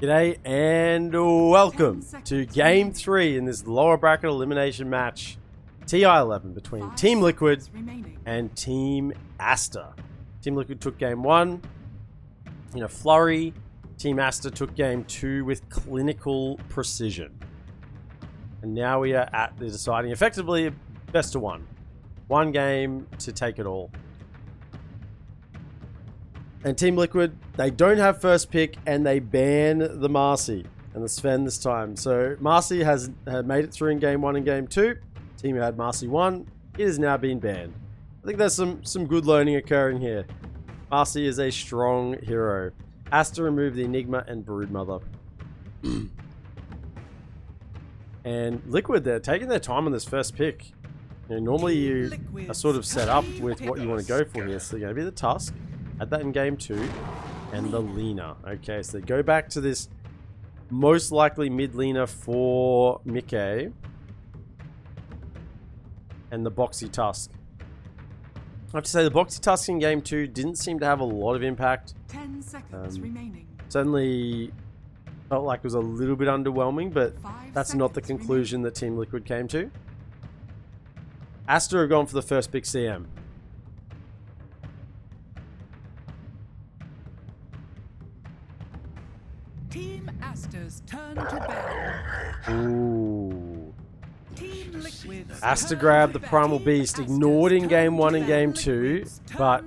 G'day and welcome to Game 3 in this lower bracket elimination match. TI11 between Team Liquid and Team Aster. Team Liquid took Game 1 in a flurry. Team Aster took Game 2 with clinical precision. And now we are at the deciding, effectively, best of one. One game to take it all. And Team Liquid, they don't have first pick and they ban the Marcy and the Sven this time. So Marcy had made it through in Game 1 and Game 2. Team who had Marcy 1, it has now been banned. I think there's some good learning occurring here. Marcy is a strong hero. Aster removed the Enigma and Broodmother. And Liquid, they're taking their time on this first pick. You know, normally you are sort of set up with what you want to go for here. So they're going to be the Tusk. Had that in Game 2. And the Lina. Okay, so they go back to this most likely mid Lina for Mickey. And the Boxy Tusk. I have to say the Boxy Tusk in Game 2 didn't seem to have a lot of impact. 10 seconds remaining. Certainly felt like it was a little bit underwhelming, but that's not the conclusion that Team Liquid came to. Aster have gone for the first pick CM. Team Aster's turn to battle. Ooh. Team Liquid's Aster turn grabbed to the Primal battle. Beast, ignored in Game 1 and Game 2, but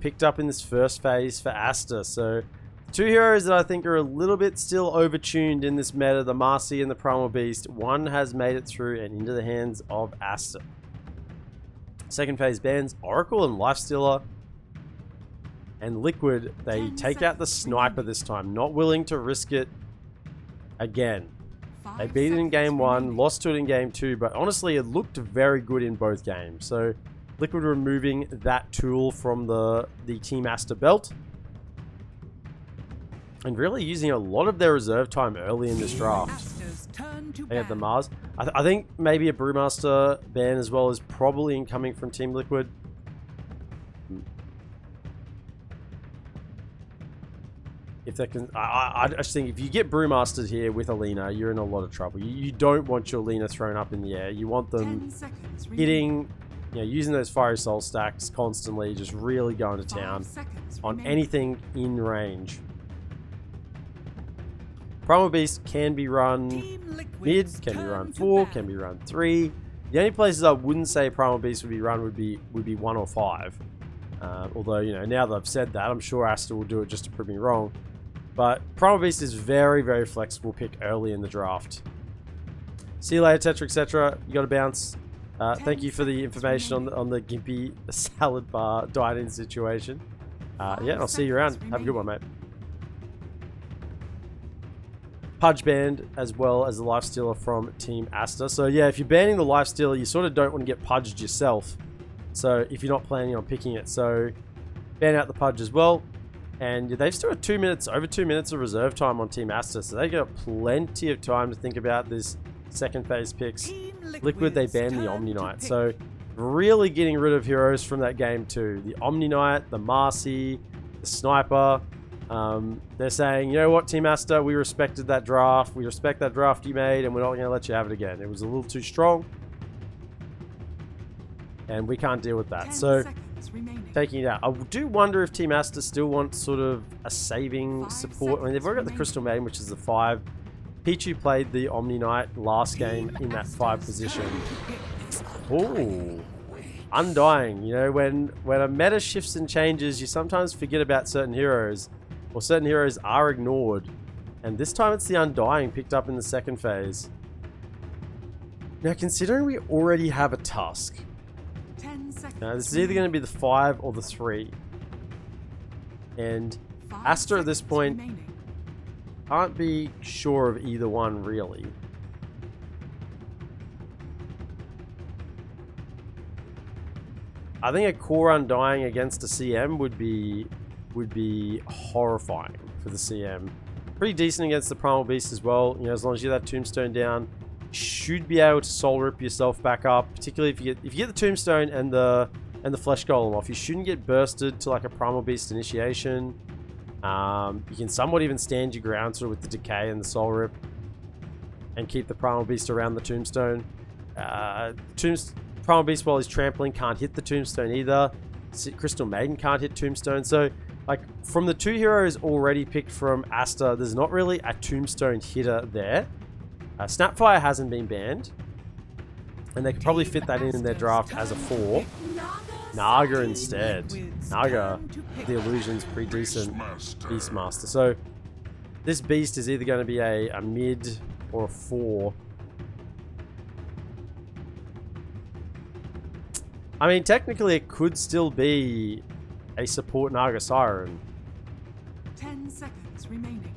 picked up in this first phase for Aster. So, two heroes that I think are a little bit still overtuned in this meta, the Marcy and the Primal Beast. One has made it through and into the hands of Aster. Second phase bans Oracle and Lifestealer. And Liquid, they take out the Sniper this time, not willing to risk it again. They beat it in Game 1, lost to it in Game 2, but honestly, it looked very good in both games. So, Liquid removing that tool from the Team Aster belt. And really using a lot of their reserve time early in this draft. They have the Mars. I think maybe a Brewmaster ban as well is probably incoming from Team Liquid. If they can, I just think if you get Brewmasters here with a Lina, you're in a lot of trouble. You don't want your Lina thrown up in the air. You want them hitting, using those Fiery Soul stacks constantly, just really going to town on anything in range. Primal Beast can be run mid, can be run 4, can be run 3. The only places I wouldn't say Primal Beast would be run would be 1 or 5. Although, now that I've said that, I'm sure Aster will do it just to prove me wrong. But Primal Beast is very, very flexible pick early in the draft. See you later, etc., etc. You got to bounce. Thank you for the information on the Gimpy salad bar dine-in situation. Yeah, I'll see you around. Have a good one, mate. Pudge banned as well as the Lifestealer from Team Aster. So yeah, if you're banning the Lifestealer, you sort of don't want to get pudged yourself. So if you're not planning on picking it, so ban out the Pudge as well. And they've still got 2 minutes, over 2 minutes of reserve time on Team Aster, so they got plenty of time to think about this second phase picks. Liquid, they banned the Omni Knight, so really getting rid of heroes from that game too. The Omni Knight, the Marcy, the Sniper. They're saying, you know what, Team Aster, we respected that draft. We respect that draft you made, and we're not going to let you have it again. It was a little too strong. And we can't deal with that. So, taking it out. I do wonder if Team Aster still wants sort of a saving support. I mean, they've already got the Crystal Maiden, which is the 5. Pichu played the Omni Knight last game in that 5 position. Ooh. Undying. When a meta shifts and changes, you sometimes forget about certain heroes. Or certain heroes are ignored. And this time it's the Undying picked up in the second phase. Now, considering we already have a Tusk, now, this is either going to be the 5 or the 3. And Aster at this point can't be sure of either one, really. I think a core Undying against a CM would be horrifying for the CM. Pretty decent against the Primal Beast as well. As long as you get that Tombstone down, should be able to soul rip yourself back up, particularly if you get the Tombstone and the Flesh Golem off. You shouldn't get bursted to like a Primal Beast initiation. You can somewhat even stand your ground sort of with the Decay and the Soul Rip and keep the Primal Beast around the Tombstone. Primal Beast, while he's trampling, can't hit the Tombstone either. Crystal Maiden can't hit Tombstone. So, like, from the 2 heroes already picked from Aster, there's not really a Tombstone hitter there. Snapfire hasn't been banned. And they could probably fit that in their draft as a 4. Naga instead. Naga, the illusion's pretty decent Beastmaster. So this beast is either going to be a mid or a 4. I mean, technically it could still be a support Naga Siren. 10 seconds remaining.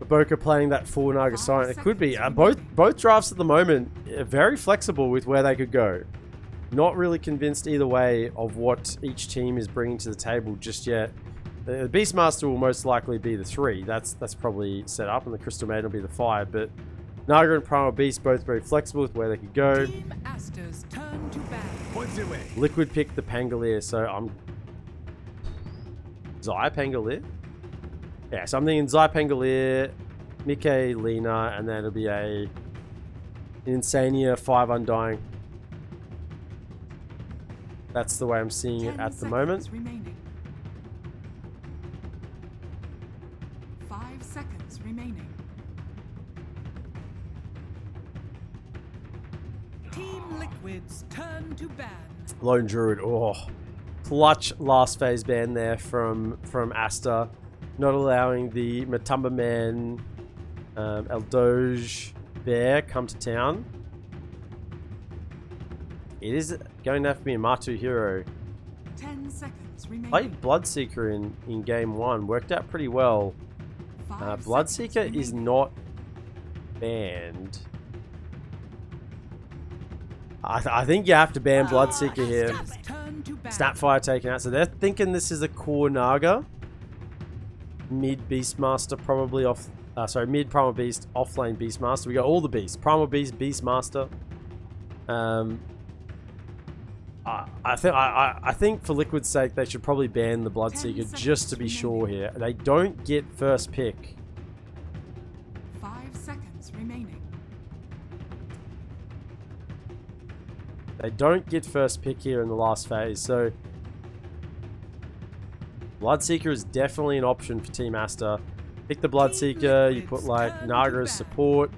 Boca playing that 4 Naga Siren. It could be. Both drafts at the moment are very flexible with where they could go. Not really convinced either way of what each team is bringing to the table just yet. The Beastmaster will most likely be the 3. That's probably set up, and the Crystal Maiden will be the 5. But Naga and Primal Beast both very flexible with where they could go. Team Aster's turn to battle. Liquid picked the Pangolier, so I'm Zai Pangolier. Yeah, so I'm thinking Zai Pangolier, Mickey, Lena, and then it'll be an Insania 5 Undying. That's the way I'm seeing it at the moment. Remaining. 5 seconds remaining. Team Liquid's turn to ban. Lone Druid, oh. Clutch last phase ban there from Aster. Not allowing the Matumba Man, El Doge Bear come to town. It is going to have to be a Matu hero. 10 seconds remaining. Played Bloodseeker in game 1. Worked out pretty well. Bloodseeker is not banned. I think you have to ban Bloodseeker here. Snapfire taken out. So they're thinking this is a core Naga. Mid Beastmaster probably off. Mid Primal Beast, offlane Beastmaster. We got all the beasts. Primal Beast, Beastmaster. I think for Liquid's sake, they should probably ban the Bloodseeker just to be sure here. They don't get first pick. 5 seconds remaining. They don't get first pick here in the last phase, so Bloodseeker is definitely an option for Team Aster. Pick the Bloodseeker, you put like Naga as support,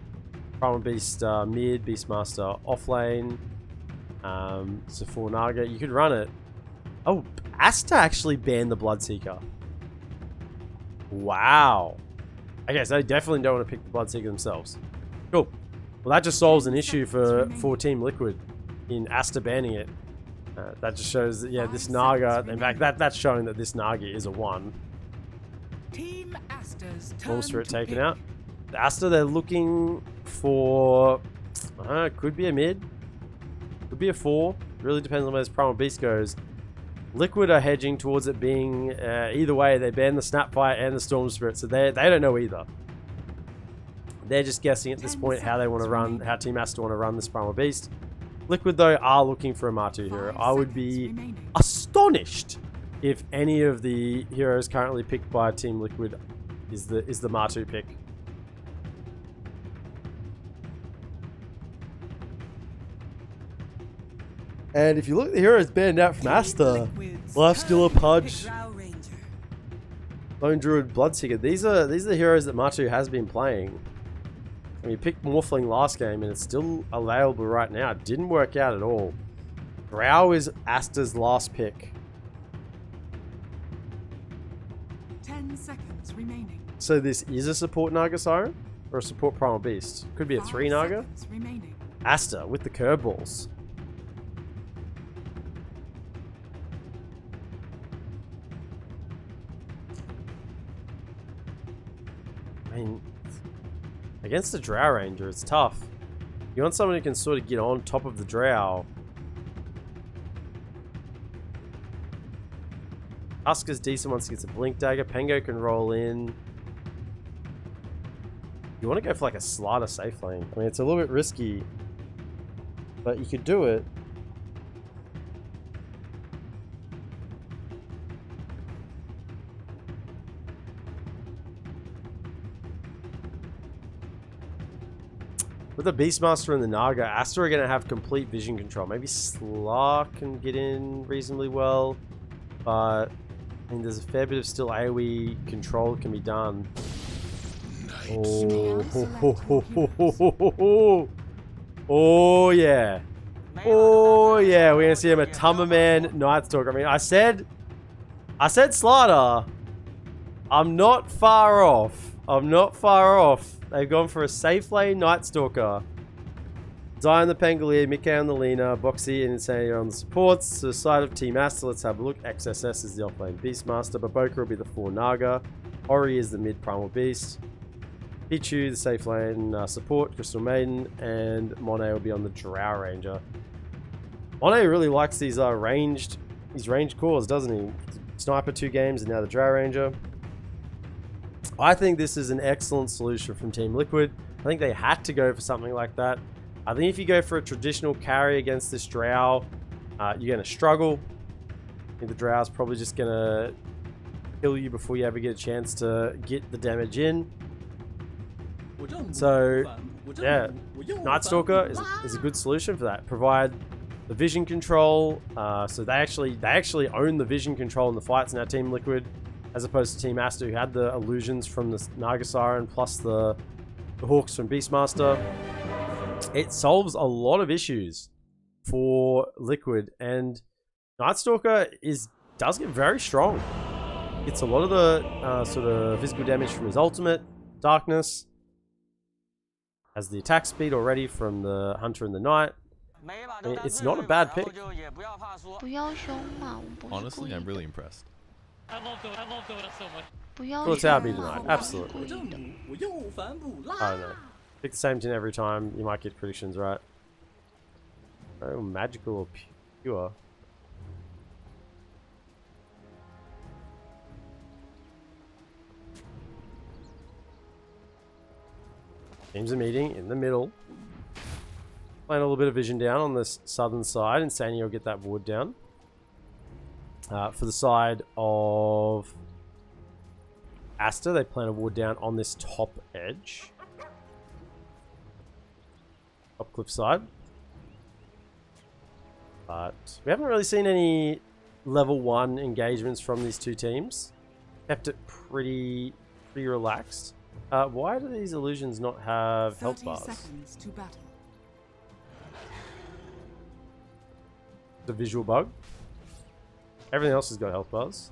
Primal Beast mid, Beastmaster offlane. So for Naga, you could run it. Oh, Aster actually banned the Bloodseeker. Wow. Okay, so they definitely don't want to pick the Bloodseeker themselves. Cool. Well, that just solves an issue for Team Liquid in Aster banning it. That just shows that, yeah, this Naga, in fact, that's showing that this Naga is a 1. Team Aster's turn Ball Spirit to taken pick. out. The Aster, they're looking for, could be a mid. Could be a 4. Really depends on where this Primal Beast goes. Liquid are hedging towards it being either way. They ban the Snapfire and the Storm Spirit, so they don't know either. They're just guessing at this point how they want to run, how Team Aster want to run this Primal Beast. Liquid though are looking for a Matu hero. I would be astonished if any of the heroes currently picked by Team Liquid is the Matu pick. And if you look at the heroes banned out from Aster, Lifestealer, Pudge, Lone Druid, Bloodseeker, these are the heroes that Matu has been playing. I mean, you picked Morphling last game and it's still available right now. It didn't work out at all. Drow is Aster's last pick. 10 seconds remaining. So this is a support Naga Siren? Or a support Primal Beast? Could be a 3 Naga? Remaining. Aster with the curveballs. I mean, against the Drow Ranger, it's tough. You want someone who can sort of get on top of the Drow. Husker's decent once he gets a Blink Dagger. Pengo can roll in. You want to go for like a Slider safe lane. I mean, it's a little bit risky, but you could do it. With the Beastmaster and the Naga, Aster are going to have complete vision control. Maybe Slark can get in reasonably well. But, I mean, there's a fair bit of still AoE control that can be done. Oh, yeah. Oh, yeah. We're going to see him a Tumberman Night Stalker. I mean, I said Slider. I'm not far off. I'm not far off. They've gone for a safe lane Night Stalker. Zion the Pangolier, Mickey on the Lena, Boxy and Insanity on the supports. To the side of Team Aster, let's have a look. XSS is the offlane Beastmaster. Baboka will be the 4 Naga. Ori is the mid Primal Beast. Pichu, the safe lane support, Crystal Maiden, and Monet will be on the Drow Ranger. Monet really likes these ranged cores, doesn't he? Sniper 2 games and now the Drow Ranger. I think this is an excellent solution from Team Liquid. I think they had to go for something like that. I think if you go for a traditional carry against this Drow, you're going to struggle. I think the Drow's probably just going to kill you before you ever get a chance to get the damage in. So, yeah, Night Stalker is a good solution for that. Provide the vision control. So they actually own the vision control in the fights now, Team Liquid, as opposed to Team Aster, who had the illusions from the Naga Siren plus the Hawks from Beastmaster. It solves a lot of issues for Liquid, and Night Stalker does get very strong. Gets a lot of the sort of physical damage from his ultimate, Darkness. Has the attack speed already from the Hunter and the Knight. It's not a bad pick. Honestly, I'm really impressed. I love Dota so much. Well, it's our B tonight, absolutely. I don't know. Pick the same team every time, you might get predictions right. Oh, magical or pure. Teams are meeting in the middle. Playing a little bit of vision down on this southern side. Insanity will get that ward down. For the side of Aster, they plan a ward down on this top edge. Top cliff side. But we haven't really seen any level 1 engagements from these two teams. Kept it pretty relaxed. Why do these illusions not have health bars? To battle. The visual bug. Everything else has got health bars.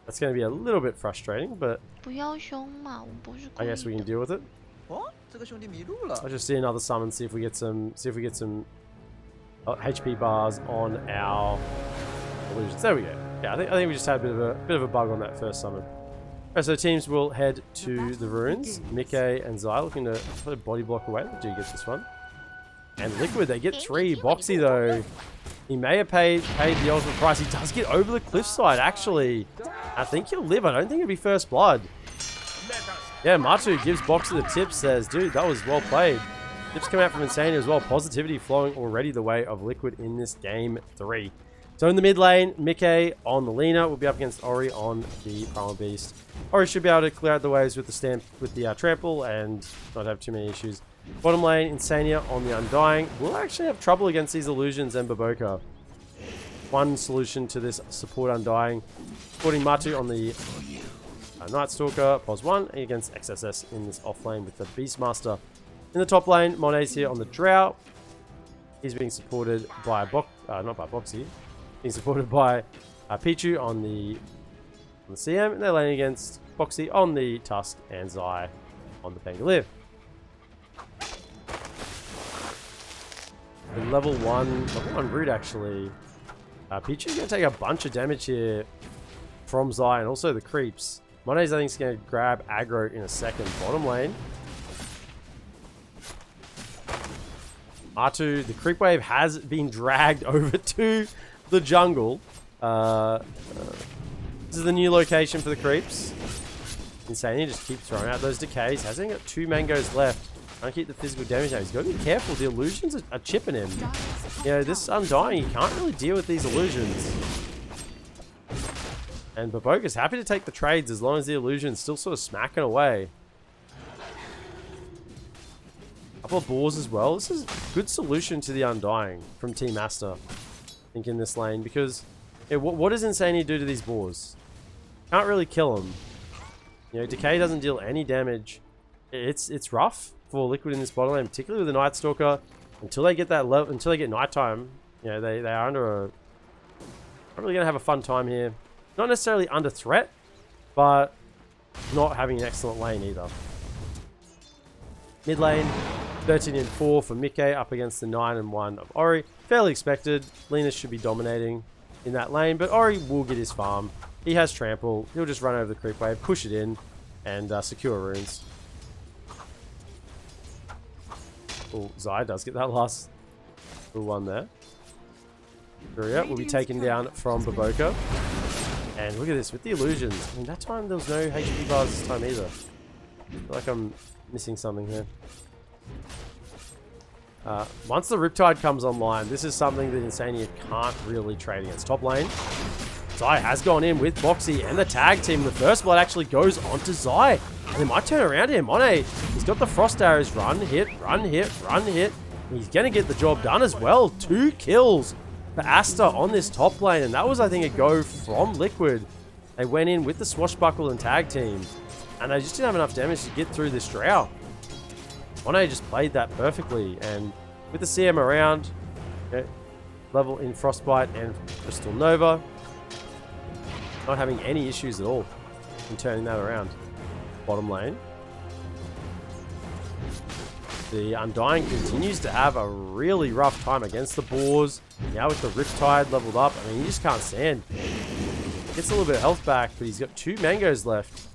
That's going to be a little bit frustrating, but I guess we can deal with it. I'll just see another summon, see if we get some HP bars on our illusions. There we go. Yeah, I think we just had a bit of a bug on that first summon. Alright, so teams will head to the ruins. Mickey and Zai looking to put a body block away. They do get this one. And Liquid, they get 3. Boxy though, he may have paid the ultimate price. He does get over the cliffside actually. I think he'll live. I don't think it'll be first blood. Yeah, Matu gives Boxy the tip, says, dude, that was well played. Tips come out from Insanity as well. Positivity flowing already the way of Liquid in this game 3. So in the mid lane, Mickey on the Lena will be up against Ori on the Primal Beast. Ori should be able to clear out the waves with the trample and not have too many issues. Bottom lane, Insania on the Undying. We'll actually have trouble against these illusions and Baboka. One solution to this support Undying. Supporting Matu on the Night Stalker, pos 1, against XSS in this off lane with the Beastmaster. In the top lane, Monet's here on the Drow. He's being supported by not by Boxy. Being supported by Pichu on the CM, and they're laning against Boxy on the Tusk and Zai on the Pangolier. The level 1 root actually. Pichu's going to take a bunch of damage here from Zai and also the creeps. Monet's I think is going to grab aggro in a second. Bottom lane. R2, the creep wave has been dragged over to the jungle. This is the new location for the creeps. Insane, just keep throwing out those decays. Hasn't got 2 mangoes left. Trying to keep the physical damage down. He's got to be careful. The illusions are chipping him. You know, this Undying, he can't really deal with these illusions. And Baboka's happy to take the trades as long as the illusion's still sort of smacking away. Couple of boars as well. This is a good solution to the Undying from Team Aster, I think, in this lane, because yeah, what does Insanity do to these boars? Can't really kill them. You know, Decay doesn't deal any damage. It's rough for Liquid in this bottom lane, particularly with the Night Stalker. Until they get that level, until they get nighttime, you know, they are under a... Not really gonna have a fun time here. Not necessarily under threat, but not having an excellent lane either. Mid lane, 13-4 for Mickey up against the 9-1 of Ori. Fairly expected. Linus should be dominating in that lane, but Ori will get his farm. He has trample. He'll just run over the creep wave, push it in, and secure runes. Oh, Zai does get that last little one there. Furia will be taken down from Baboka. And look at this with the illusions. I mean, that time there was no HP bars this time either. I feel like I'm missing something here. Once the Riptide comes online, this is something that Insania can't really trade against. Top lane, Zai has gone in with Boxy and the tag team. The first blood actually goes onto Zai. And they might turn around here. Monet, he's got the Frost Arrows. Run, hit, run, hit, run, hit. And he's going to get the job done as well. 2 kills for Aster on this top lane. And that was, I think, a go from Liquid. They went in with the Swashbuckle and tag team. And they just didn't have enough damage to get through this Drow. Monet just played that perfectly. And with the CM around, okay, level in Frostbite and Crystal Nova, not having any issues at all in turning that around. Bottom lane, the Undying continues to have a really rough time against the boars. Now with the Riptide leveled up, I mean, he just can't stand. Gets a little bit of health back, but he's got 2 mangoes left.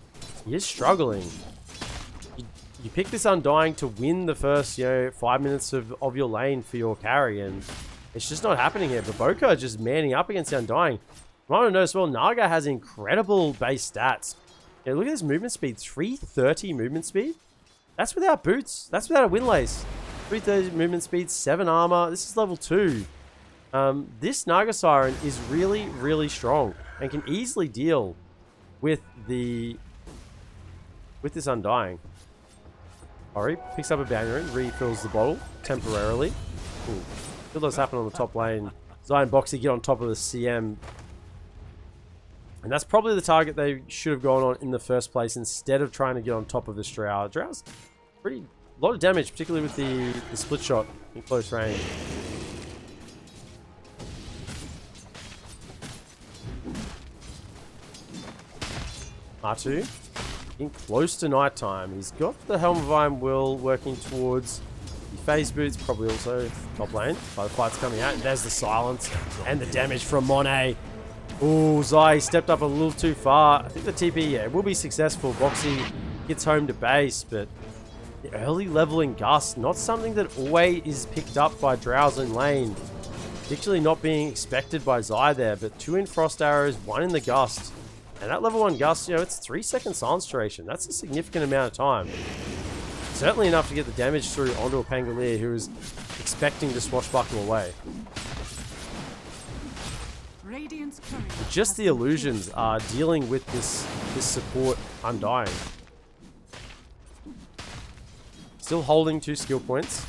He is struggling. You pick this Undying to win the first, you know, 5 minutes of your lane for your carry, and it's just not happening here. But Boca just manning up against the Undying. I want to notice, well, Naga has incredible base stats. Yeah, look at this movement speed, 330 movement speed. That's without boots. That's without a windlace. 330 movement speed, 7 armor. This is level 2. This Naga Siren is really, really strong and can easily deal with this Undying. Ori picks up a bounty rune, refills the bottle temporarily. Ooh, still does happen on the top lane. Zai and Boxy get on top of the CM. And that's probably the target they should have gone on in the first place instead of trying to get on top of this Drow. Drow's a lot of damage, particularly with the split shot in close range. R2 in close to nighttime. He's got the Helm of Iron Will working towards the phase boots, probably also top lane. By the fight's coming out, and there's the silence and the damage from Monet. Ooh, Zai stepped up a little too far. I think the TP, yeah, will be successful. Boxy gets home to base, but the early leveling Gust, not something that always is picked up by Drows in lane. Particularly not being expected by Zai there, but 2 in Frost Arrows, 1 in the Gust. And that level 1 Gust, you know, it's 3 second silence duration. That's a significant amount of time. Certainly enough to get the damage through onto a Pangolier who is expecting to swashbuckle away. Just the illusions are dealing with this support Undying. Still holding 2 skill points.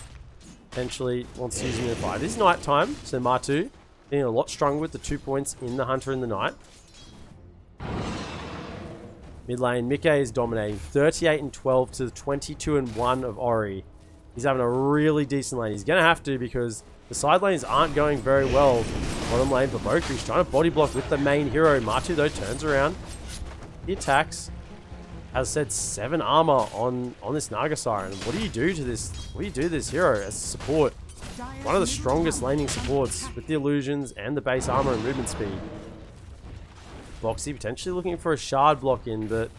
Potentially wants to use them in a fight. It is night time, so Martu being a lot stronger with the 2 points in the Hunter in the night. Mid lane, Mickey is dominating. 38-12 to the 22-1 of Ori. He's having a really decent lane. He's going to have to because the side lanes aren't going very well. Bottom lane, Babokri's trying to body block with the main hero. Martu, though, turns around. He attacks. As I said, 7 armor on this Naga Siren. What do you do to this? What do you do to this hero as support? One of the strongest laning supports with the illusions and the base armor and movement speed. Boxy potentially looking for a shard block in, but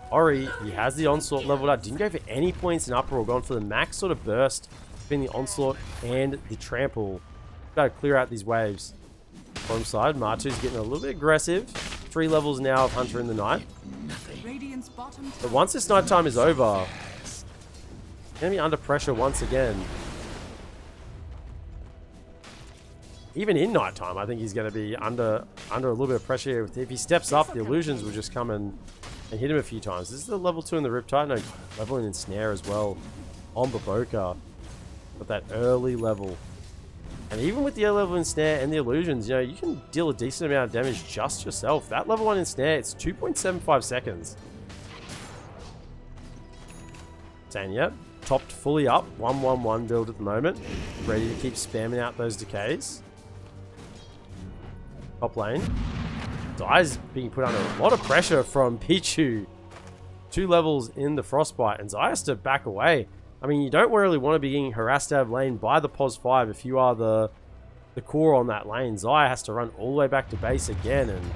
Ori, he has the onslaught leveled up. Didn't go for any points in upper or gone for the max sort of burst between the onslaught and the trample. Got to clear out these waves. Bottom side, Martu's getting a little bit aggressive. 3 levels now of Hunter in the night. But once this nighttime is over, going to be under pressure once again. Even in nighttime, I think he's going to be under a little bit of pressure here. If he steps up, the illusions will just come and hit him a few times. This is the level 2 in the Riptide. No, leveling in Snare as well on Baboka. But that early level. And even with the early level ensnare and the illusions, you know, you can deal a decent amount of damage just yourself. That level 1 ensnare, it's 2.75 seconds. Saying, yep, topped fully up. 1-1-1 build at the moment. Ready to keep spamming out those decays. Top lane. Zai's being put under a lot of pressure from Pichu. 2 levels in the Frostbite, and Zai has to back away. I mean, you don't really want to be getting harassed out of lane by the POS 5 if you are the core on that lane. Zai has to run all the way back to base again, and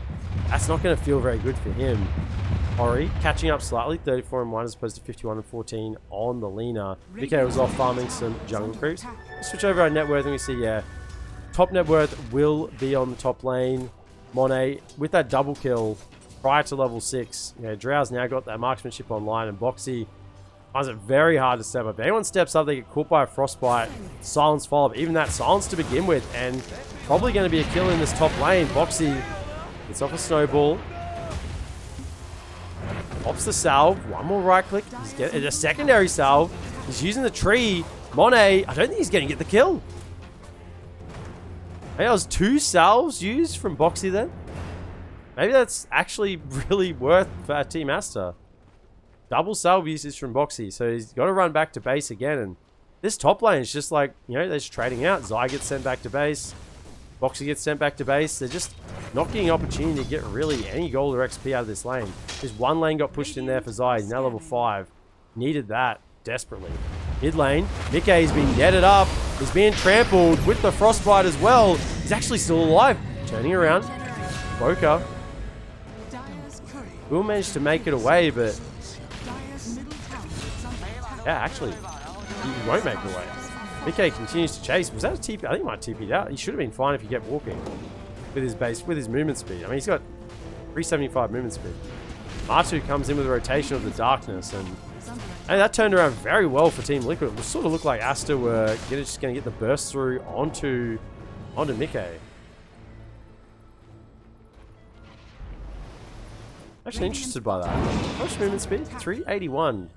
that's not going to feel very good for him. Ori catching up slightly, 34-1 as opposed to 51-14 on the Lina. VK was off farming some jungle creeps. Switch over our net worth and we see, yeah, top net worth will be on the top lane. Monet with that double kill prior to level 6. Yeah, Drow's now got that marksmanship online, and Boxy finds it very hard to step up. If anyone steps up, they get caught by a Frostbite. Silence follow-up. Even that silence to begin with, and probably going to be a kill in this top lane. Boxy gets off a snowball. Pops the salve. One more right click. He's getting a secondary salve. He's using the tree. Monet, I don't think he's going to get the kill. Maybe that was 2 salves used from Boxy then. Maybe that's actually really worth for Team Aster. Double salve usage from Boxy, so he's got to run back to base again. And this top lane is just like, you know, they're just trading out. Zai gets sent back to base. Boxy gets sent back to base. They're just not getting an opportunity to get really any gold or XP out of this lane. This one lane got pushed in there for Zai. He's now level 5. Needed that desperately. Mid lane, Mickey's being netted up. He's being trampled with the Frostbite as well. He's actually still alive. Turning around. Boca will manage to make it away, but yeah, actually, he won't make it away. Mickey continues to chase. Was that a TP? I think he might TP'd out. He should have been fine if he kept walking with his base, with his movement speed. I mean, he's got 375 movement speed. Matu comes in with a rotation of the darkness, and that turned around very well for Team Liquid. It sort of looked like Aster were just going to get the burst through onto Mickey. Actually interested by that. How much movement speed? 381.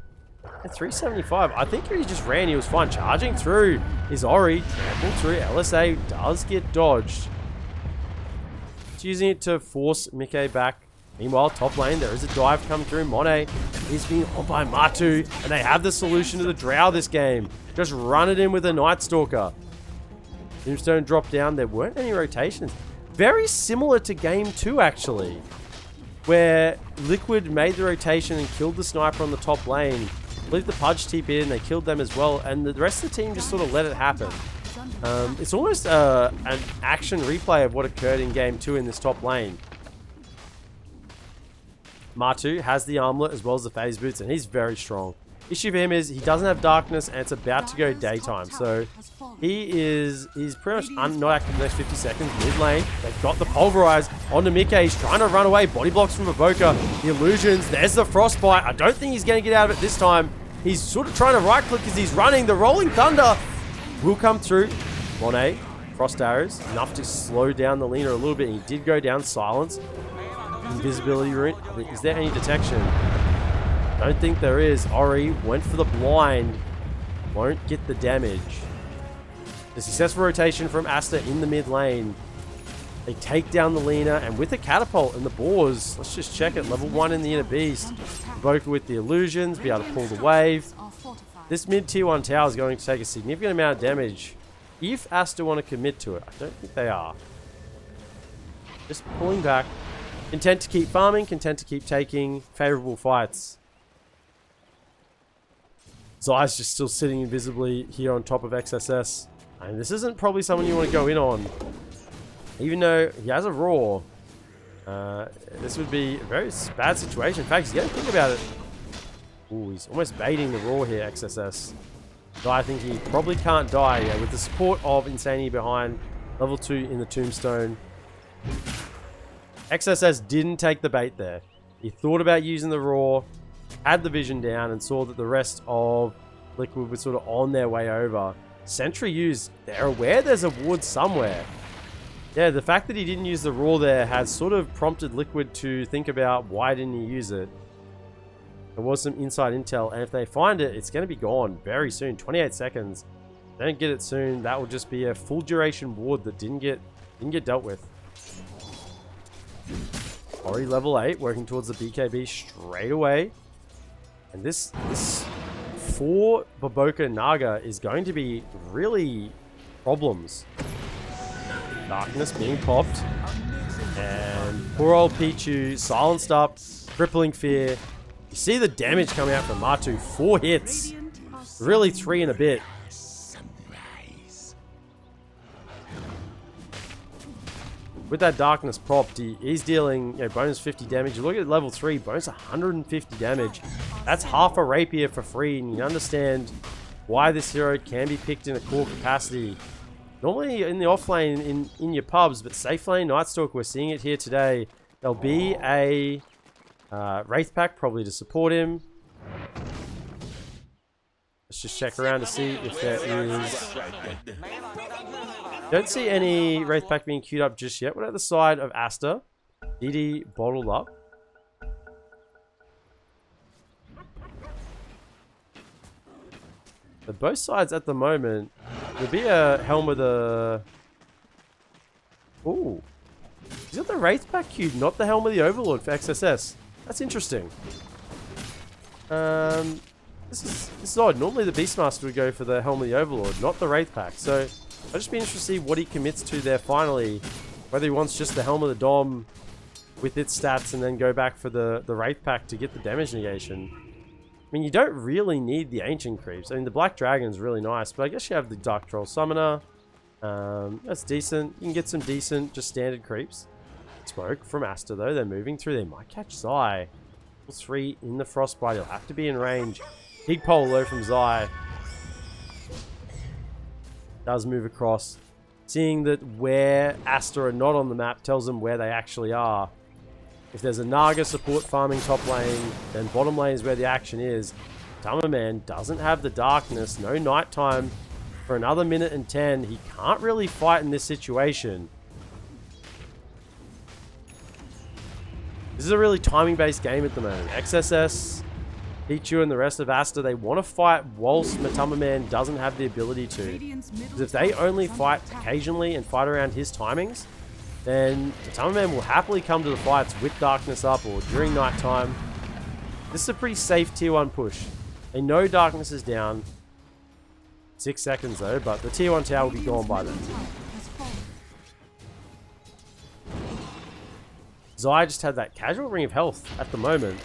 And 375. I think if he just ran, he was fine. Charging through is Ori. Trampled through. LSA does get dodged. It's using it to force Mickey back. Meanwhile, top lane, there is a dive come through. Monet is being on by Matu, and they have the solution to the Drow this game. Just run it in with a Night Stalker. Tombstone dropped down. There weren't any rotations. Very similar to game 2, actually, where Liquid made the rotation and killed the sniper on the top lane. I believe the Pudge TP'd in, they killed them as well, and the rest of the team just sort of let it happen. It's almost an action replay of what occurred in game 2 in this top lane. Matu has the armlet as well as the phase boots, and he's very strong. Issue for him is he doesn't have darkness, and it's about to go daytime, so he's pretty much not active the next 50 seconds. Mid lane, they've got the pulverize onto Mickey. He's trying to run away. Body blocks from Evoker. The illusions. There's the frostbite. I don't think he's going to get out of it this time. He's sort of trying to right click as he's running. The rolling thunder will come through. Monet, frost arrows, enough to slow down the Lina a little bit. He did go down. Silence. Invisibility route. Is there any detection? Don't think there is. Ori went for the blind. Won't get the damage. The successful rotation from Aster in the mid lane. They take down the Lina, and with the catapult and the boars, let's just check it. Level 1 in the inner beast. Evoker with the illusions, be able to pull the wave. This mid tier 1 tower is going to take a significant amount of damage if Aster want to commit to it. I don't think they are. Just pulling back. Content to keep farming, content to keep taking favorable fights. Zai's just still sitting invisibly here on top of XSS. And this isn't probably someone you want to go in on. Even though he has a roar. This would be a very bad situation. In fact, he's got to think about it. Ooh, he's almost baiting the roar here, XSS. So I think he probably can't die. Yeah, with the support of Insanity behind level 2 in the Tombstone. XSS didn't take the bait there. He thought about using the roar, had the vision down, and saw that the rest of Liquid was sort of on their way over. Sentry used. They're aware there's a ward somewhere. Yeah, the fact that he didn't use the roar there has sort of prompted Liquid to think about why didn't he use it. There was some inside intel, and if they find it, it's going to be gone very soon. 28 seconds. Don't get it soon. That will just be a full duration ward that didn't get dealt with. Ori level 8, working towards the BKB straight away. And this for Baboka Naga is going to be really problems. Darkness being popped. And poor old Pichu silenced up, crippling fear. You see the damage coming out from Matu. 4 hits. Really 3 and a bit. With that darkness propped, he's dealing bonus 50 damage. You look at level 3, bonus 150 damage. That's half a rapier for free, and you understand why this hero can be picked in a core capacity. Normally in the off lane in your pubs, but safe lane Nightstalk, we're seeing it here today. There'll be a Wraith Pack probably to support him. Let's just check around to see if there is. Don't see any Wraith Pack being queued up just yet. We're at the side of Aster. DD bottled up. But both sides at the moment, there'll be a Helm with a... Ooh. He's got the Wraith Pack queued, not the Helm of the Overlord for XSS. That's interesting. This is odd. Normally the Beastmaster would go for the Helm of the Overlord, not the Wraith Pack. So I'll just be interested to see what he commits to there finally. Whether he wants just the Helm of the Dom with its stats and then go back for the Wraith Pack to get the damage negation. I mean, you don't really need the Ancient Creeps. I mean, the Black Dragon's really nice, but I guess you have the Dark Troll Summoner. That's decent. You can get some decent, just standard creeps. Smoke from Aster, though. They're moving through. They might catch Zai. 3 in the Frostbite. He'll have to be in range. Big pole low from Zai. Does move across. Seeing that where Aster are not on the map tells them where they actually are. If there's a Naga support farming top lane, then bottom lane is where the action is. Dummerman doesn't have the darkness. No nighttime for another minute and 10. He can't really fight in this situation. This is a really timing-based game at the moment. XSS, Pichu, and the rest of Aster, they want to fight whilst Matamaman doesn't have the ability to. Because if they only fight occasionally and fight around his timings, then Matamaman will happily come to the fights with darkness up or during nighttime. This is a pretty safe tier 1 push. They know darkness is down. 6 seconds though, but the tier 1 tower will be gone by then. Zai just had that casual ring of health at the moment.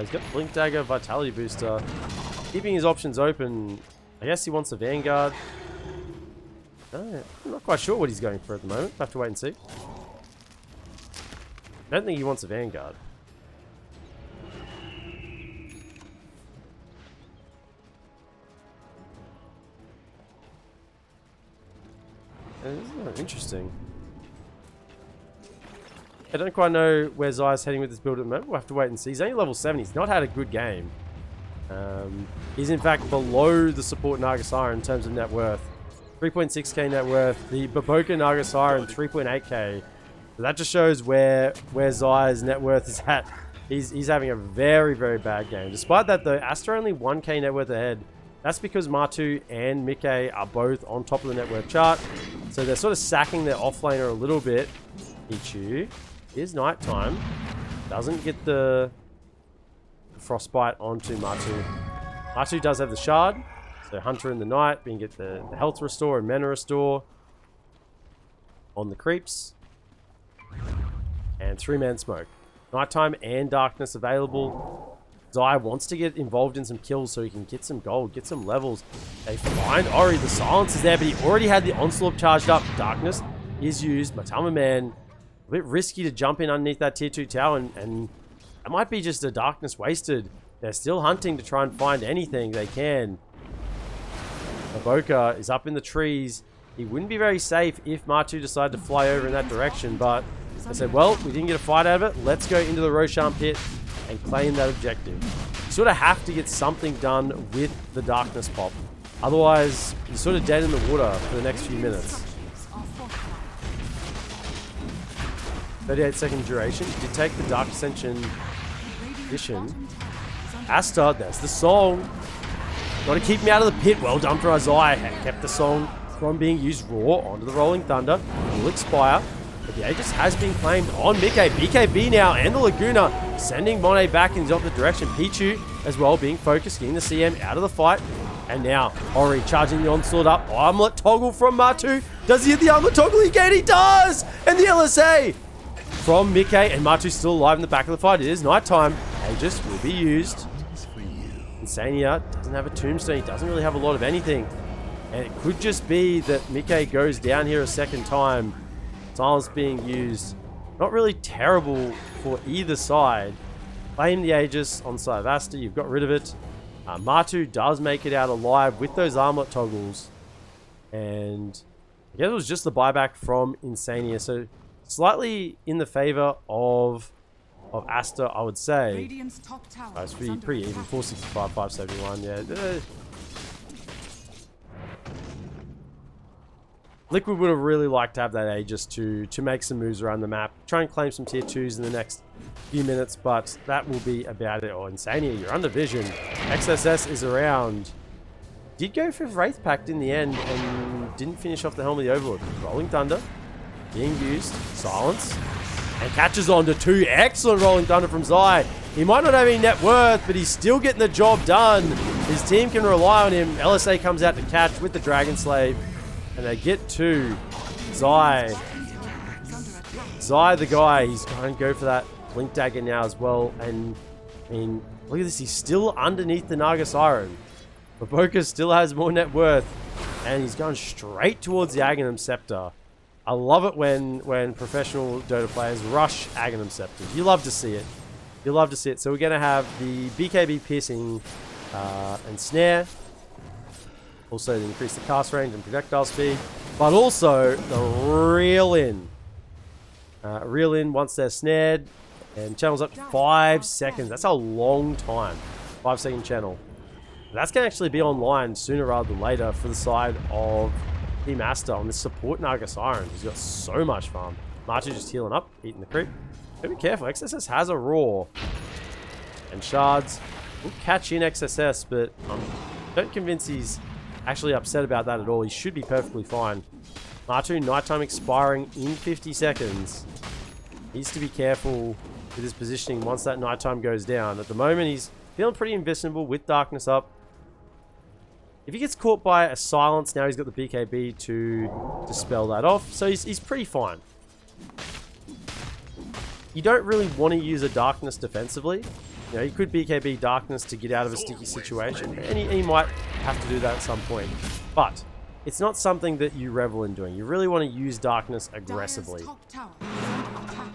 He's got Blink Dagger, Vitality Booster. Keeping his options open. I guess he wants a Vanguard. I'm not quite sure what he's going for at the moment. We'll have to wait and see. I don't think he wants a Vanguard. Interesting. I don't quite know where Zai's heading with this build at the moment. We'll have to wait and see. He's only level 7. He's not had a good game. He's in fact below the support Naga Siren in terms of net worth. 3.6k net worth. The Baboka Naga Siren 3.8k. So that just shows where Zai's net worth is at. He's having a very, very bad game. Despite that though, Aster only 1k net worth ahead. That's because Matu and Mike are both on top of the net worth chart. So they're sort of sacking their offlaner a little bit. Pichu. Is nighttime. Doesn't get the frostbite onto Matu. Matu does have the shard. So Hunter in the night. We can get the health restore and mana restore on the creeps. And 3-man smoke. Nighttime and darkness available. Zai wants to get involved in some kills so he can get some gold, get some levels. They find Ori. The silence is there, but he already had the onslaught charged up. Darkness is used. Matamaman, a bit risky to jump in underneath that tier 2 tower, and it might be just a darkness wasted. They're still hunting to try and find anything they can. Baboka is up in the trees. He wouldn't be very safe if Matu decided to fly over in that direction, but I said, well, we didn't get a fight out of it. Let's go into the Roshan pit and claim that objective. You sort of have to get something done with the darkness pop. Otherwise, you're sort of dead in the water for the next few minutes. 38-second duration. You did take the Dark Ascension edition. Aster, there's the song. Got to keep him out of the pit. Well done for Azai. Kept the song from being used raw onto the Rolling Thunder. Will expire. But the Aegis has been claimed on Mickey. BKB now and the Laguna sending Monet back in the opposite direction. Pichu as well being focused, getting the CM out of the fight. And now Ori charging the onslaught up. Armlet toggle from Matu. Does he hit the armlet toggle again? He does! And the LSA from Mickey. And Matu's still alive in the back of the fight. It is nighttime. Aegis will be used. Insania doesn't have a tombstone. He doesn't really have a lot of anything. And it could just be that Mickey goes down here a second time. Silence being used. Not really terrible for either side. Claim the Aegis on the side of Aster. You've got rid of it. Matu does make it out alive with those armlet toggles. And I guess it was just the buyback from Insania. So slightly in the favor of Aster, I would say. Radiant's top tower It's is under pretty even. attack. 465, 571. Yeah. Liquid would have really liked to have that Aegis to make some moves around the map. Try and claim some tier 2s in the next few minutes, but that will be about it. Oh, Insania, you're under vision. XSS is around. Did go for Wraith Pact in the end and didn't finish off the Helm of the Overlord. Rolling Thunder being used. Silence. And catches on to 2. Excellent Rolling Thunder from Zai. He might not have any net worth, but he's still getting the job done. His team can rely on him. LSA comes out to catch with the Dragon Slave. And they get to Zai. Zai, the guy, he's going to go for that Blink Dagger now as well. And, I mean, look at this. He's still underneath the Naga Siren. Maboka still has more net worth. And he's going straight towards the Aghanim Scepter. I love it when professional Dota players rush Aghanim Scepters. You love to see it. You love to see it. So we're going to have the BKB Piercing and Snare. Also to increase the cast range and projectile speed. But also the reel in. Reel in once they're snared. And channel's up to 5 seconds. That's a long time. 5-second channel. That's going to actually be online sooner rather than later for the side of Team Aster on the support Naga Siren. He's got so much farm. Marty just healing up, eating the creep. Gotta be careful. XSS has a roar. And shards will catch in XSS, but I'm don't convince he's actually upset about that at all. He should be perfectly fine. Matu, nighttime expiring in 50 seconds. Needs to be careful with his positioning once that nighttime goes down. At the moment, he's feeling pretty invisible with darkness up. If he gets caught by a silence, now he's got the BKB to dispel that off. So he's pretty fine. You don't really want to use a darkness defensively. You know, you could BKB darkness to get out of a sticky situation. And he might have to do that at some point. But it's not something that you revel in doing. You really want to use darkness aggressively. Dire's top tower is under attack.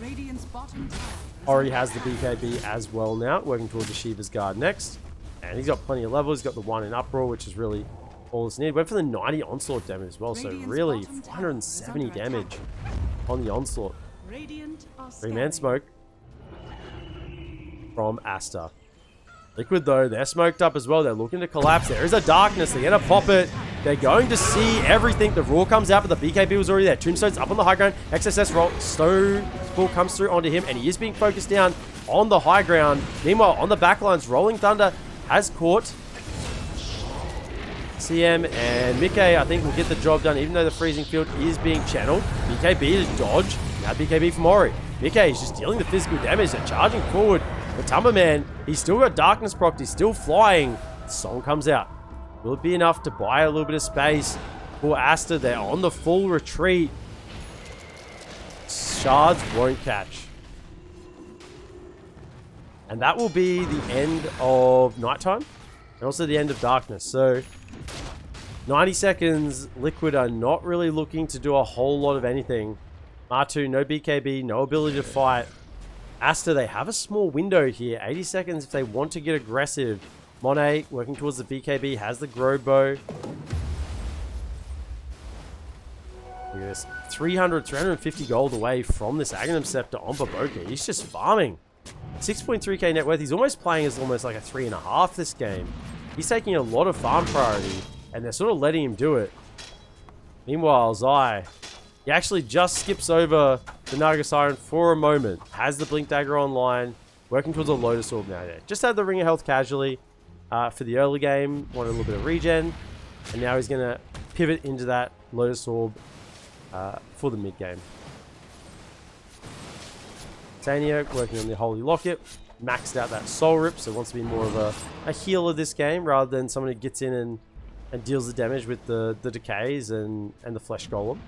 Radiant's bottom tower is Ori under has the attack. BKB as well now, working towards the Shiva's Guard next. And he's got plenty of levels. He's got the 1 in Uproar, which is really all that's needed. Went for the 90 Onslaught damage as well, so Radiant's really bottom tower 470 is under damage attack. on the Onslaught. Radiant are 3-man scanning. smoke from Aster. Liquid though, they're smoked up as well. They're looking to collapse. There is a darkness. They're going to pop it. They're going to see everything. The Roar comes out, but the BKB was already there. Tombstone's up on the high ground. XSS roll. Snowball comes through onto him, and he is being focused down on the high ground. Meanwhile, on the backlines, Rolling Thunder has caught CM, and Mickey, I think, will get the job done, even though the freezing field is being channeled. BKB to dodge. Now BKB from Ori. Mickey is just dealing the physical damage. They're charging forward. Matamba Man, he's still got darkness proc. He's still flying. The song comes out. Will it be enough to buy a little bit of space for Aster? They're on the full retreat. Shards won't catch. And that will be the end of nighttime. And also the end of darkness. So 90 seconds. Liquid are not really looking to do a whole lot of anything. R2, no BKB, no ability to fight. Aster, they have a small window here. 80 seconds if they want to get aggressive. Monet, working towards the BKB, has the Grow Bow. Look at this. 350 gold away from this Aghanim Scepter on Baboka. He's just farming. 6.3k net worth. He's almost playing as almost like a 3.5 this game. He's taking a lot of farm priority, and they're sort of letting him do it. Meanwhile, Zai, he actually just skips over the Naga Siren for a moment. Has the Blink Dagger online. Working towards a Lotus Orb now. Yeah. Just had the Ring of Health casually for the early game. Wanted a little bit of regen. And now he's going to pivot into that Lotus Orb for the mid game. Tania working on the Holy Locket. Maxed out that Soul Rip, so wants to be more of a healer this game rather than someone who gets in and deals the damage with the decays and the Flesh Golem.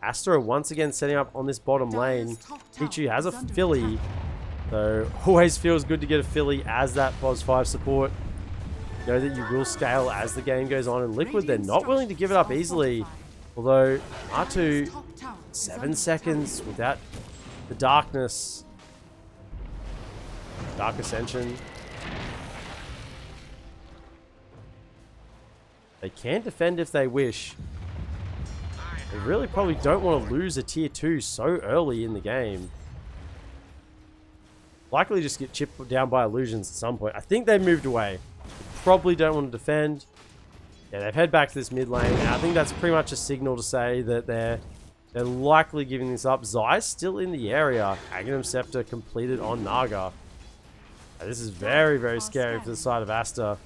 Aster once again setting up on this bottom lane. Pichu has a Philly, so always feels good to get a Philly as that POS 5 support. Know that you will scale as the game goes on, and Liquid, they're not willing to give it up easily. Although R2, 7 seconds without the darkness. Dark Ascension. They can defend if they wish. They really probably don't want to lose a tier 2 so early in the game. Likely just get chipped down by illusions at some point. I think they moved away. Probably don't want to defend. Yeah, they've head back to this mid lane. And I think that's pretty much a signal to say that they're likely giving this up. Zai's still in the area. Aghanim Scepter completed on Naga. This is very, very scary for the side of Aster.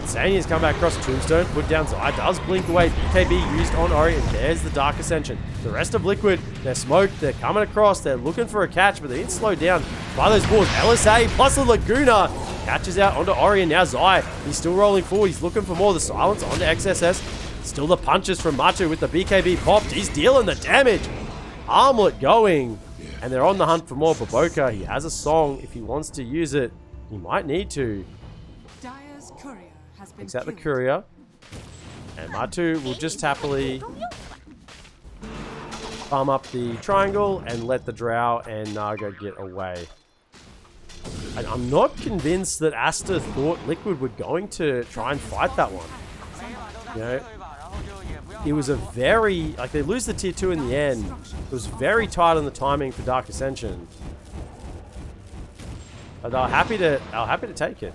Sania's come back across Tombstone, put down Zai, does blink away. BKB used on Ori, and there's the Dark Ascension. The rest of Liquid, they're smoked, they're coming across, they're looking for a catch, but they're getting slowed down by those balls. LSA plus the Laguna catches out onto Ori, and now Zai, he's still rolling forward, he's looking for more. The silence onto XSS. Still the punches from Matu with the BKB popped. He's dealing the damage. Armlet going, and they're on the hunt for more. Baboka, he has a song. If he wants to use it, he might need to. Dire's courier has been Takes out the killed. courier. And Matu will just happily farm up the triangle and let the Drow and Naga get away. I'm not convinced that Aster thought Liquid were going to try and fight that one. You know, it was a very, like, they lose the tier 2 in the end. It was very tight on the timing for Dark Ascension. But they were happy to take it.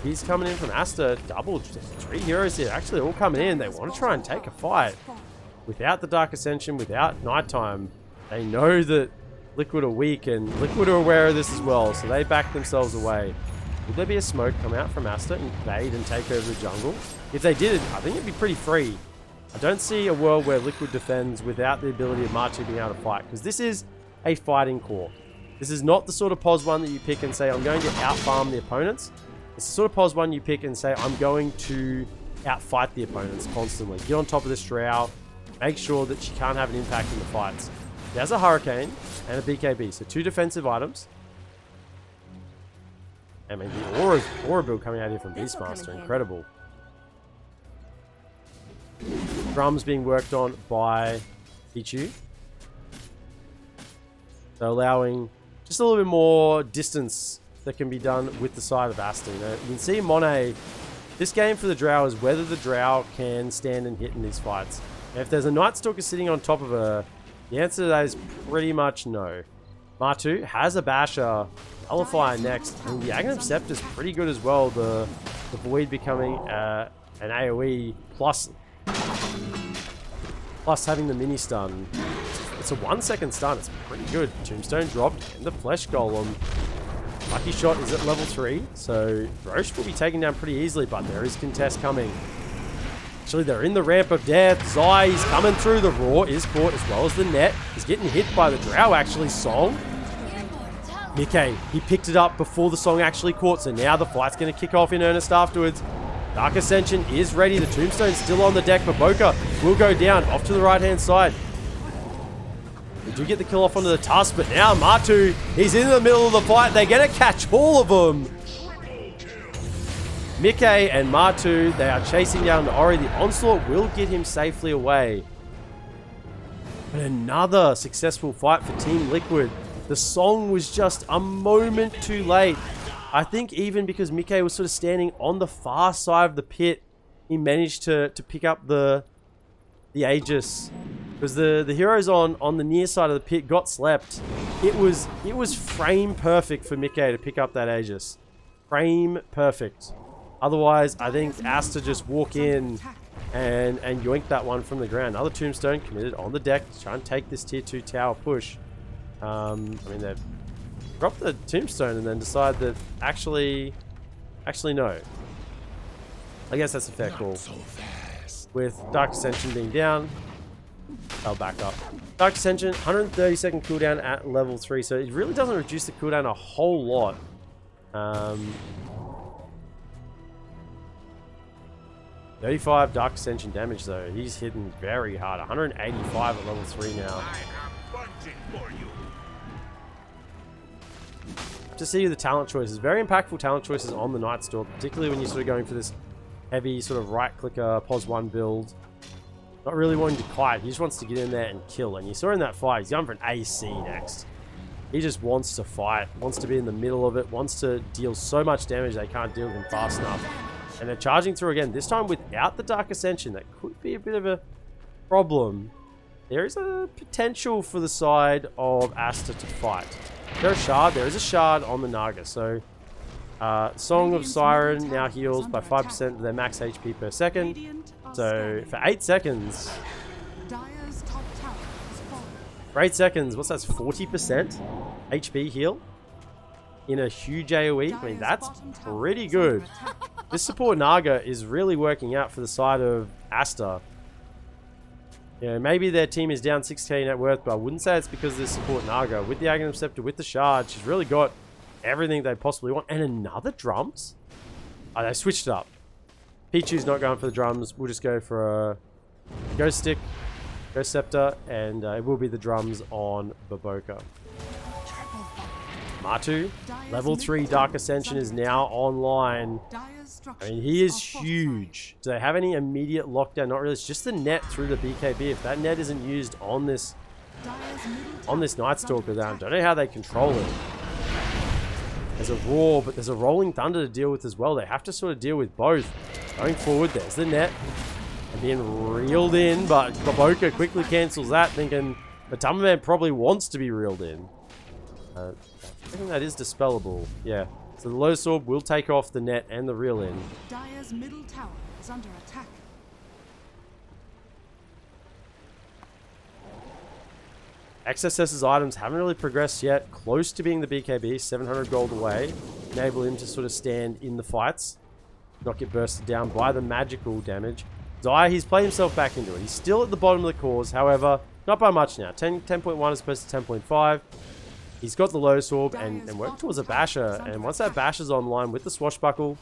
He's coming in from Aster, double, 3 heroes here. Actually, all coming in. They want to try and take a fight. Without the Dark Ascension, without Nighttime, they know that Liquid are weak, and Liquid are aware of this as well, so they back themselves away. Would there be a smoke come out from Aster and invade and take over the jungle? If they did, I think it'd be pretty free. I don't see a world where Liquid defends without the ability of Marchu being able to fight, because this is a fighting core. This is not the sort of POS 1 that you pick and say, I'm going to out-farm the opponents. It's the sort of POS 1 you pick and say, I'm going to out-fight the opponents constantly. Get on top of this Drow, make sure that she can't have an impact in the fights. There's a Hurricane and a BKB, so 2 defensive items. I mean, the Aura build coming out here from Beastmaster, incredible. Drums being worked on by Pichu. So allowing just a little bit more distance that can be done with the side of Aster. You know, you can see Monet, this game for the Drow is whether the Drow can stand and hit in these fights. Now, if there's a Night Stalker sitting on top of her, the answer to that is pretty much no. Matu has a Basher, Nullify next, and the Aghanim Scepter is pretty good as well. The Void becoming an AoE plus having the mini stun. It's a 1 second stun. It's pretty good. Tombstone dropped and the Flesh Golem. Lucky Shot is at level 3, so Roche will be taken down pretty easily, but there is contest coming. Actually, they're in the Ramp of Death. Zai is coming through. The Roar is caught as well as the net. He's getting hit by the Drow, actually. Song. Mickey, he picked it up before the Song actually caught, so now the fight's going to kick off in earnest afterwards. Dark Ascension is ready. The Tombstone's still on the deck. Baboka will go down off to the right-hand side. We do get the kill off onto the Tusk, but now Matu, he's in the middle of the fight. They're going to catch all of them. Mickey and Matu, they are chasing down the Ori. The Onslaught will get him safely away. But another successful fight for Team Liquid. The Song was just a moment too late. I think even because Mickey was sort of standing on the far side of the pit, he managed to pick up the Aegis. Because the heroes on the near side of the pit got slept. It was frame perfect for Mickey to pick up that Aegis. Frame perfect. Otherwise, I think Aster just walk in and yoink that one from the ground. Another tombstone committed on the deck to try and take this tier 2 tower push. I mean, they've dropped the tombstone and then decide that actually no. I guess that's a fair call. With Dark Ascension being down, I'll back up. Dark Ascension, 130-second cooldown at level 3, so it really doesn't reduce the cooldown a whole lot. 35 Dark Ascension damage though. He's hitting very hard. 185 at level 3 now. To see the talent choices. Very impactful talent choices on the Nightstalk, particularly when you're sort of going for this heavy sort of right-clicker pos 1 build. Not really wanting to kite. He just wants to get in there and kill. And you saw in that fight, he's going for an AC next. He just wants to fight, wants to be in the middle of it, wants to deal so much damage they can't deal with him fast enough. And they're charging through again, this time without the Dark Ascension. That could be a bit of a problem. There is a potential for the side of Aster to fight. There is a shard on the Naga, so Song of Siren now heals by 5% of their max HP per second. So for 8 seconds, what's that, 40% HP heal in a huge AoE? I mean, that's pretty good. This support Naga is really working out for the side of Aster. You know, maybe their team is down 6k net worth, but I wouldn't say it's because of this support Naga. With the Aghanim Scepter, with the shard, she's really got everything they possibly want. And another drums? Oh, they switched it up. Pichu's not going for the drums. We'll just go for a Ghost Stick, Ghost Scepter, and it will be the drums on Baboka. Matu, level 3 Dark Ascension is now online. I mean, he is huge. Do they have any immediate lockdown? Not really. It's just the net through the BKB. If that net isn't used on this Nightstalker, I don't know how they control it. There's a roar, but there's a rolling thunder to deal with as well. They have to sort of deal with both. Going forward, there's the net. And being reeled in, but Baboka quickly cancels that, thinking Matamaman probably wants to be reeled in. I think that is dispellable. Yeah. So the Lotus Orb will take off the net and the reel in. Dire's middle tower is under attack. XSS's items haven't really progressed yet. Close to being the BKB, 700 gold away. Enable him to sort of stand in the fights. Not get bursted down by the magical damage. Dire, he's played himself back into it. He's still at the bottom of the cause, however, not by much now. 10.1 as opposed to 10.5. He's got the Lotus Orb and working towards a Basher. And once that Basher's online with the Swashbuckle,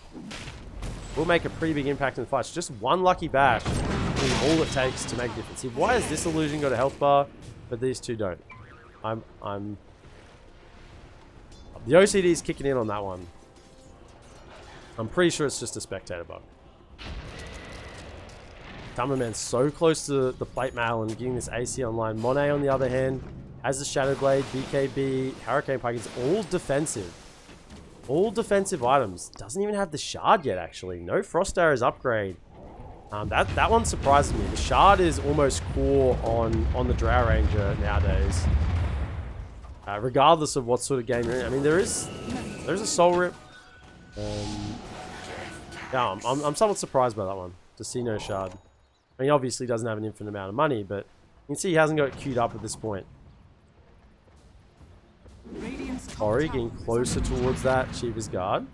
will make a pretty big impact in the fight. Just one lucky bash is all it takes to make a difference. See, why has this illusion got a health bar, but these two don't? The OCD is kicking in on that one. I'm pretty sure it's just a spectator bug. Thumberman's so close to the plate mail and getting this AC online. Monet, on the other hand, has the Shadow Blade, BKB, Hurricane Pike. It's all defensive. All defensive items. Doesn't even have the Shard yet, actually. No Frost Arrows upgrade. That one surprises me. The Shard is almost core on the Drow Ranger nowadays. Regardless of what sort of game you're in. I mean, there's a Soul Rip. Yeah, I'm somewhat surprised by that one. To see no Shard. I mean, obviously doesn't have an infinite amount of money, but you can see he hasn't got it queued up at this point. Ori getting closer towards that Shiva's Guard.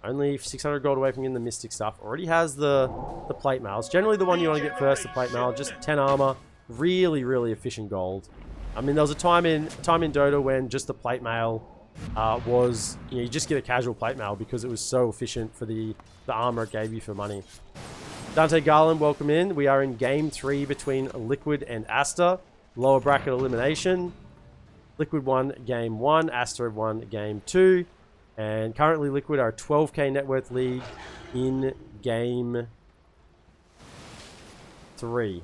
Only 600 gold away from getting the Mystic stuff. Already has the plate mail. It's generally the one you want to get first, the plate mail. Just 10 armor. Really, really efficient gold. I mean, there was a time in Dota when just the plate mail was, you just get a casual plate mail because it was so efficient for the armor it gave you for money. Dante Garland, welcome in. We are in game 3 between Liquid and Aster. Lower bracket elimination. Liquid won game 1, Aster have won game 2. And currently Liquid are a 12k net worth lead in game 3.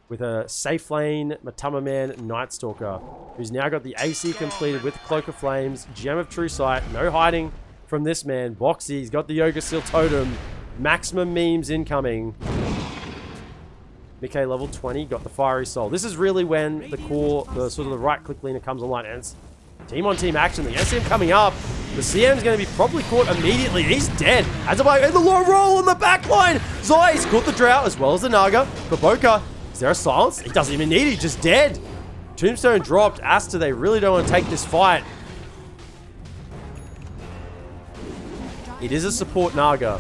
With a safe lane Matamaman Nightstalker, who's now got the AC completed with Cloak of Flames, Gem of True Sight, no hiding from this man. Boxy's got the Yoga Seal Totem, maximum memes incoming. Mickey level 20, got the Fiery Soul. This is really when the core, the sort of the right click leaner comes online, and it's team on team action. The SM coming up. The CM's going to be probably caught immediately. He's dead. As about in the low roll on the back line. Zai's caught the Drow as well as the Naga. Baboka, is there a silence? He doesn't even need it, he's just dead. Tombstone dropped. Aster, they really don't want to take this fight. It is a support Naga.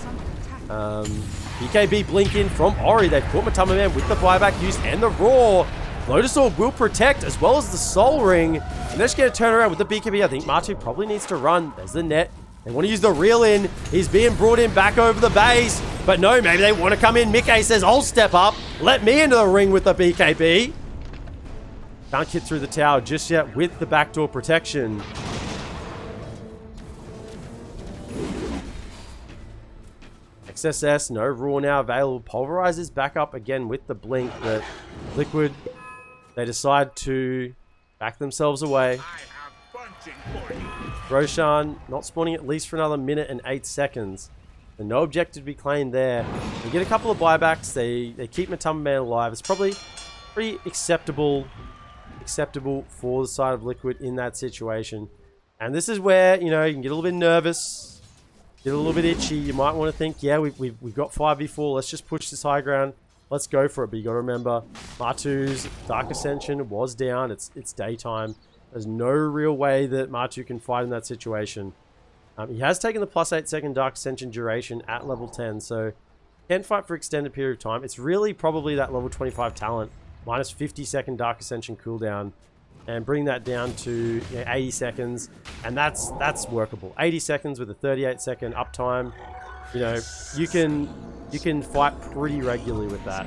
BKB blink in from Ori. They've caught Matama Man with the buyback use and the Roar. Lotus Orb will protect as well as the Soul Ring. And they're just going to turn around with the BKB. I think Matu probably needs to run. There's the net. They want to use the reel in. He's being brought in back over the base. But no, maybe they want to come in. Mickey says, I'll step up. Let me into the ring with the BKB. Can't get through the tower just yet with the backdoor protection. XSS, no Raw now available. Pulverize is back up again with the blink, but Liquid, they decide to back themselves away. Roshan not spawning at least for another minute and 8 seconds. And no objective to be claimed there. They get a couple of buybacks. They keep Matama Man alive. It's probably pretty acceptable for the side of Liquid in that situation. And this is where, you know, you can get a little bit nervous, get a little bit itchy. You might want to think, yeah, we've got 5v4. Let's just push this high ground. Let's go for it. But you got to remember, Matu's Dark Ascension was down. It's daytime. There's no real way that Matu can fight in that situation. He has taken the plus 8 second Dark Ascension duration at level 10, so can fight for extended period of time. It's really probably that level 25 talent, minus 50 second Dark Ascension cooldown, and bring that down to 80 seconds, and that's workable. 80 seconds with a 38 second uptime. You know, you can fight pretty regularly with that.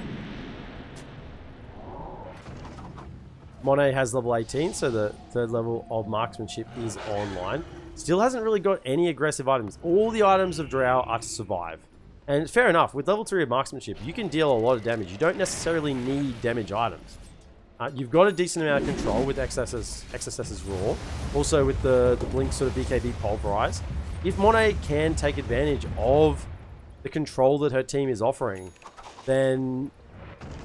Monet has level 18, so the third level of marksmanship is online. Still hasn't really got any aggressive items. All the items of Drow are to survive. And fair enough, with level 3 of marksmanship, you can deal a lot of damage. You don't necessarily need damage items. You've got a decent amount of control with XSS's Raw. Also with the Blink sort of BKB Pulverize. If Monet can take advantage of the control that her team is offering, then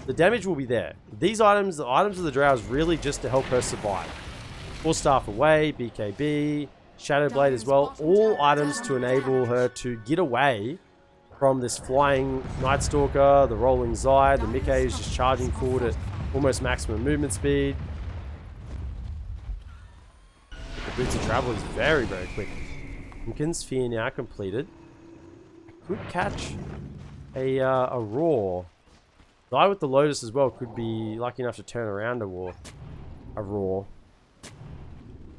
the damage will be there. These items, the items of the Drow, is really just to help her survive. Force Staff away, BKB, Shadow Blade as well. All items to enable her to get away from this flying Night Stalker, the rolling Zai. The Mickey is just charging forward at almost maximum movement speed. The Boots of Travel is very, very quick. Pumpkin's Sphere now completed. Could catch a Roar. Guy with the Lotus as well could be lucky enough to turn around a Roar.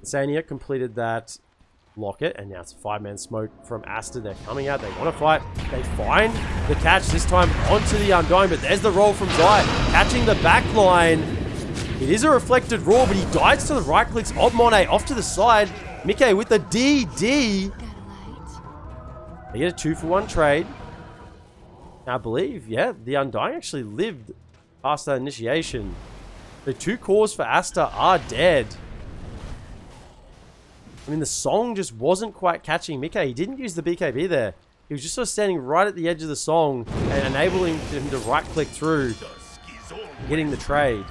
Sania completed that Locket, and now it's a 5-man smoke from Aster. They're coming out, they want to fight. They find the catch this time onto the Undying, but there's the roll from Zai, catching the back line. It is a reflected Roar, but he dives to the right clicks of Monet off to the side. Mickey with the DD. They get a 2-for-1 trade. I believe, yeah, the Undying actually lived past that initiation. The 2 cores for Aster are dead. I mean, the song just wasn't quite catching Mickey. He didn't use the BKB there. He was just sort of standing right at the edge of the song and enabling him to right-click through, getting the trade.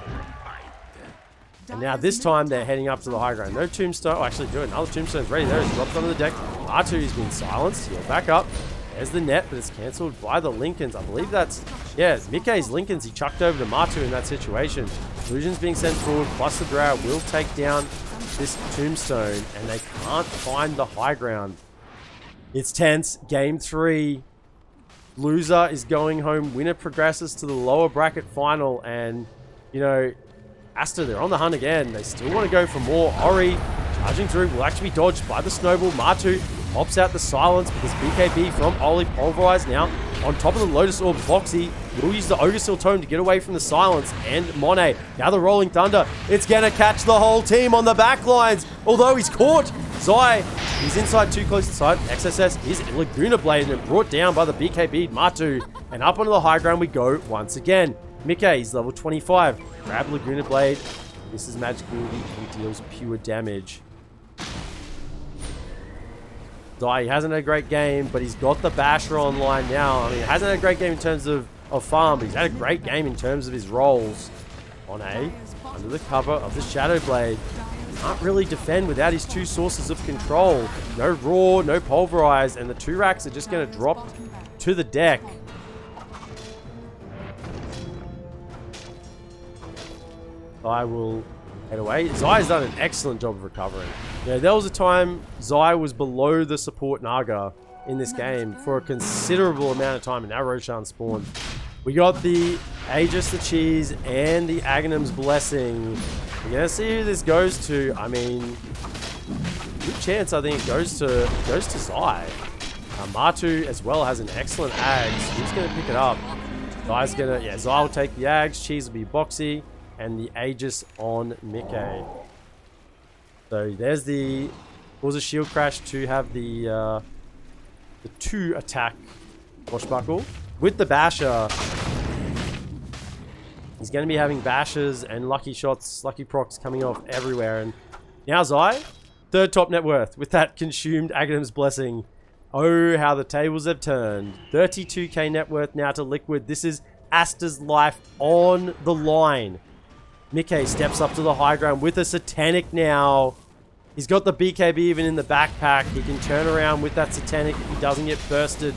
And now this time they're heading up to the high ground. No tombstone. Oh, actually, do it. Another tombstone's ready. There, he's dropped onto the deck. R2's been silenced. He'll back up. There's the net, but it's cancelled by the Lincolns. I believe that's, yeah, Mickey's Lincolns. He chucked over to Matu in that situation. Illusion's being sent forward, plus the Drow will take down this tombstone, and they can't find the high ground. It's tense. Game 3. Loser is going home. Winner progresses to the lower bracket final, and, you know, Aster, they're on the hunt again. They still want to go for more. Ori charging through will actually be dodged by the snowball. Matu pops out the silence because BKB from Oli pulverized now. On top of the Lotus Orb, Foxy will use the Ogre Seal Tome to get away from the silence. And Monet, now the Rolling Thunder. It's going to catch the whole team on the back lines. Although he's caught. Zai, he's inside too close to side. XSS is Laguna Blade and brought down by the BKB Matu. And up onto the high ground we go once again. Mickey's level 25. Grab Laguna Blade. This is magic ability and deals pure damage. Zai, he hasn't had a great game, but he's got the Basher online now. I mean, he hasn't had a great game in terms of farm, but he's had a great game in terms of his rolls. Monet, under the cover of the Shadow Blade. Can't really defend without his 2 sources of control. No Raw, no Pulverize, and the 2 racks are just going to drop to the deck. Zai will head away. Zai's done an excellent job of recovering. Yeah, there was a time Zai was below the support Naga in this game for a considerable amount of time, and now Roshan spawned. We got the Aegis, the Cheese, and the Aghanim's Blessing. We're gonna see who this goes to. I mean, good chance I think it goes to Zai. Matu as well has an excellent Ags. Who's gonna pick it up? Zai's gonna, yeah, Zai will take the Ags, Cheese will be Boxy, and the Aegis on Mickey. So there's the, was a shield crash to have the 2 attack Washbuckle. With the Basher, he's going to be having Bashers and lucky shots, lucky procs coming off everywhere. And now Zai, 3rd top net worth with that consumed Aghanim's Blessing. Oh, how the tables have turned. 32k net worth now to Liquid. This is Aster's life on the line. Mickey steps up to the high ground with a Satanic now. He's got the BKB even in the backpack. He can turn around with that Satanic if he doesn't get bursted.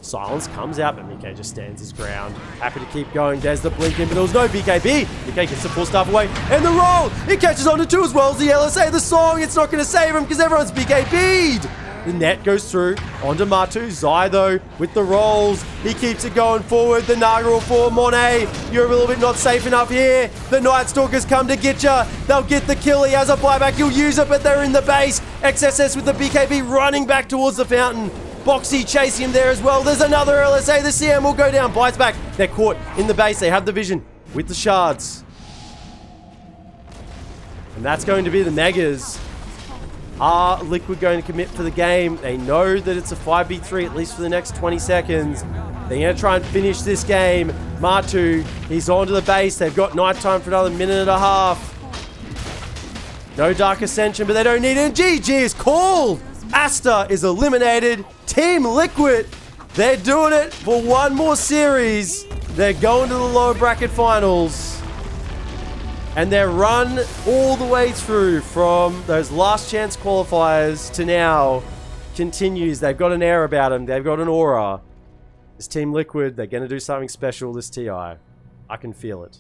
Silence comes out, but Mickey just stands his ground. Happy to keep going. There's the blink in, but there was no BKB. Mickey gets the full staff away. And the roll! It catches onto 2 as well as the LSA. The song, it's not going to save him because everyone's BKB'd. The net goes through onto Matu. Zai, though, with the rolls. He keeps it going forward. The Naga will fall. Monet, you're a little bit not safe enough here. The Night Stalkers come to get ya. They'll get the kill. He has a buyback. He'll use it, but they're in the base. XSS with the BKB running back towards the fountain. Boxy chasing him there as well. There's another LSA. The CM will go down. Bites back. They're caught in the base. They have the vision with the shards. And that's going to be the Megas. Are Liquid going to commit for the game? They know that it's a 5v3 at least for the next 20 seconds. They're going to try and finish this game. Matu, he's onto the base. They've got nighttime for another minute and a half. No Dark Ascension, but they don't need it. And GG is called. Aster is eliminated. Team Liquid, they're doing it for one more series. They're going to the lower bracket finals. And their run all the way through from those last chance qualifiers to now continues. They've got an air about them. They've got an aura. This Team Liquid, they're going to do something special this TI. I can feel it.